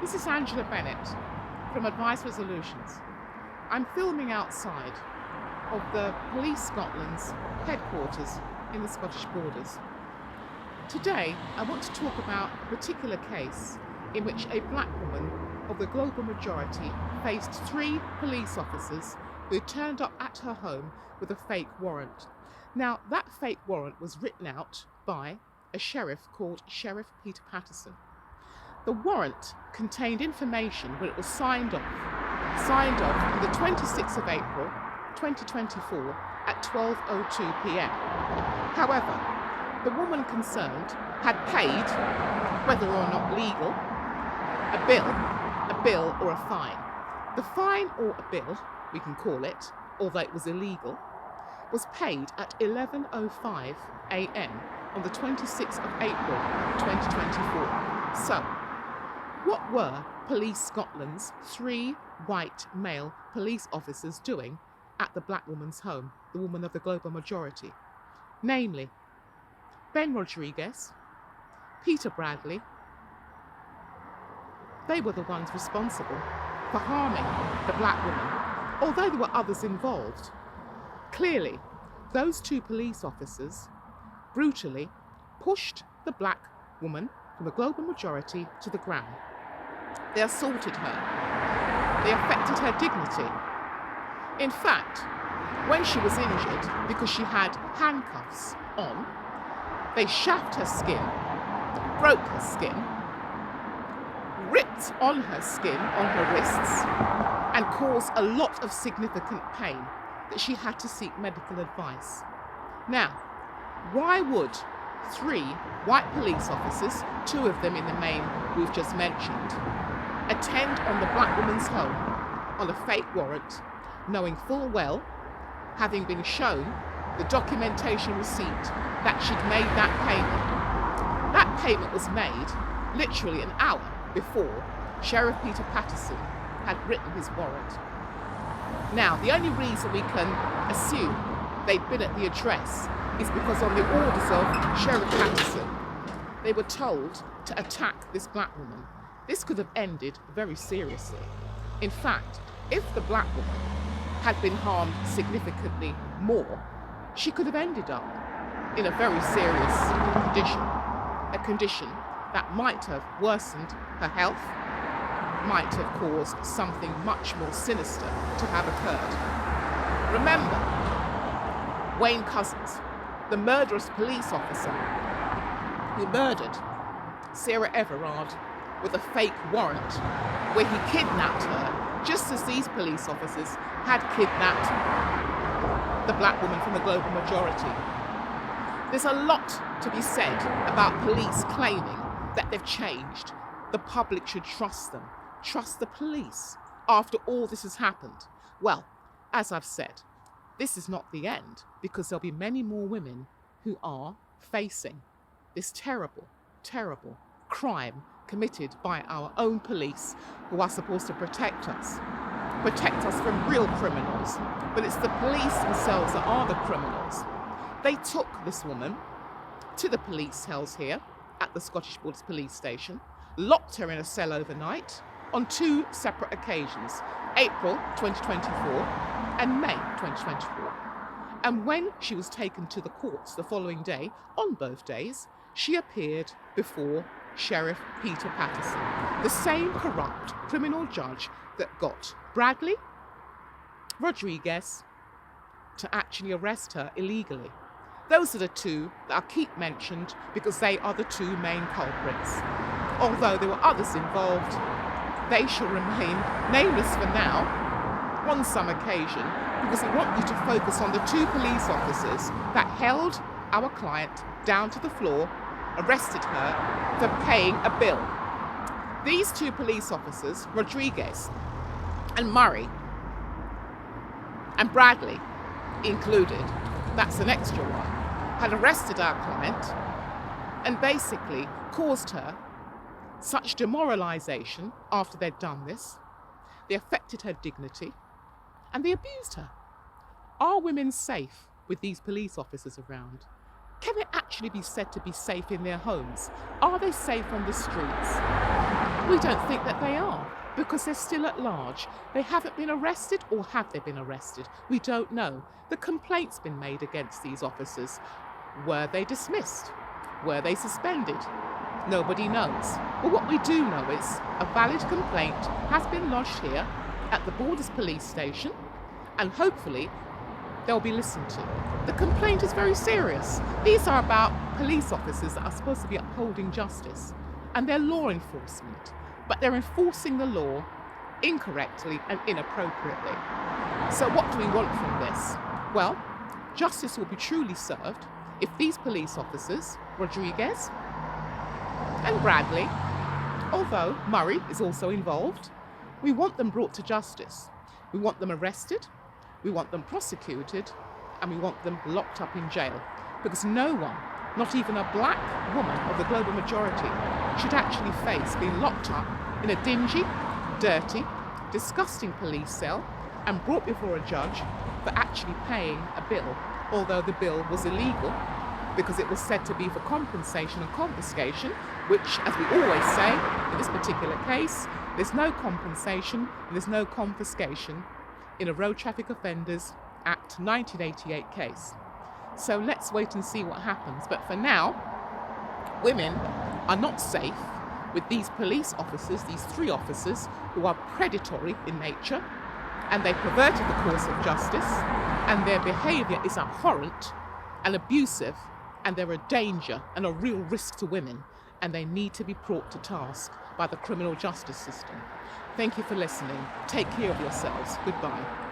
This is Angela Bennett from Advice Resolutions. I'm filming outside of the Police Scotland's headquarters in the Scottish borders. Today, I want to talk about a particular case in which a black woman of the global majority faced 3 police officers who turned up at her home with a fake warrant. Now, that fake warrant was written out by a sheriff called Sheriff Peter Paterson. The warrant contained information when it was signed off on the 26th of April 2024 at 12:02 p.m. However, the woman concerned had paid, whether or not legal, a bill or a fine. The fine or a bill, we can call it, although it was illegal, was paid at 11:05 a.m. on the 26th of April 2024. So, what were Police Scotland's 3 white male police officers doing at the black woman's home, the woman of the global majority? Namely, Ben Rodriguez, Peter Bradley. They were the ones responsible for harming the black woman, although there were others involved. Clearly, those 2 police officers brutally pushed the black woman from the global majority to the ground. They assaulted her. They affected her dignity. In fact, when she was injured because she had handcuffs on, they shaft her skin, broke her skin, ripped on her skin, on her wrists, and caused a lot of significant pain that she had to seek medical advice. Now, why would 3 white police officers, 2 of them in the main we've just mentioned, attend on the black woman's home on a fake warrant, knowing full well, having been shown the documentation receipt that she'd made that payment? That payment was made literally an hour before Sheriff Peter Paterson had written his warrant. Now, the only reason we can assume they'd been at the address is because on the orders of Sheriff Paterson, they were told to attack this black woman. This could have ended very seriously. In fact, if the black woman had been harmed significantly more, she could have ended up in a very serious condition, a condition that might have worsened her health, might have caused something much more sinister to have occurred. Remember, Wayne Couzens, the murderous police officer who murdered Sarah Everard with a fake warrant, where he kidnapped her just as these police officers had kidnapped the black woman from the global majority. There's a lot to be said about police claiming that they've changed. The public should trust them, trust the police after all this has happened. Well, as I've said, this is not the end, because there'll be many more women who are facing this terrible, terrible crime committed by our own police, who are supposed to protect us from real criminals. But it's the police themselves that are the criminals. They took this woman to the police cells here at the Scottish Borders Police Station, locked her in a cell overnight on 2 separate occasions, April 2024 and May 2024. And when she was taken to the courts the following day, on both days, she appeared before Sheriff Peter Paterson, the same corrupt criminal judge that got Bradley, Rodriguez to actually arrest her illegally. Those are the 2 that I keep mentioned because they are the 2 main culprits. Although there were others involved, they shall remain nameless for now on some occasion, because we want you to focus on the 2 police officers that held our client down to the floor, arrested her for paying a bill. These 2 police officers, Rodriguez and Murray, and Bradley included, that's an extra one, had arrested our client and basically caused her such demoralisation after they'd done this. They affected her dignity and they abused her. Are women safe with these police officers around? Can they actually be said to be safe in their homes? Are they safe on the streets? We don't think that they are, because they're still at large. They haven't been arrested, or have they been arrested? We don't know. The complaint's been made against these officers. Were they dismissed? Were they suspended? Nobody knows. But what we do know is a valid complaint has been lodged here at the Borders Police Station, and hopefully they'll be listened to. The complaint is very serious. These are about police officers that are supposed to be upholding justice, and they're law enforcement, but they're enforcing the law incorrectly and inappropriately. So what do we want from this? Well, justice will be truly served if these police officers, Rodriguez and Bradley, although Murray is also involved, we want them brought to justice. We want them arrested, we want them prosecuted, and we want them locked up in jail. Because no one, not even a black woman of the global majority, should actually face being locked up in a dingy, dirty, disgusting police cell and brought before a judge for actually paying a bill, although the bill was illegal because it was said to be for compensation and confiscation, which, as we always say, in this particular case, there's no compensation and there's no confiscation in a Road Traffic Offenders Act 1988 case. So let's wait and see what happens. But for now, women are not safe with these police officers, these three officers who are predatory in nature, and they perverted the course of justice, and their behaviour is abhorrent and abusive, and they're a danger and a real risk to women, and they need to be brought to task by the criminal justice system. Thank you for listening. Take care of yourselves. Goodbye.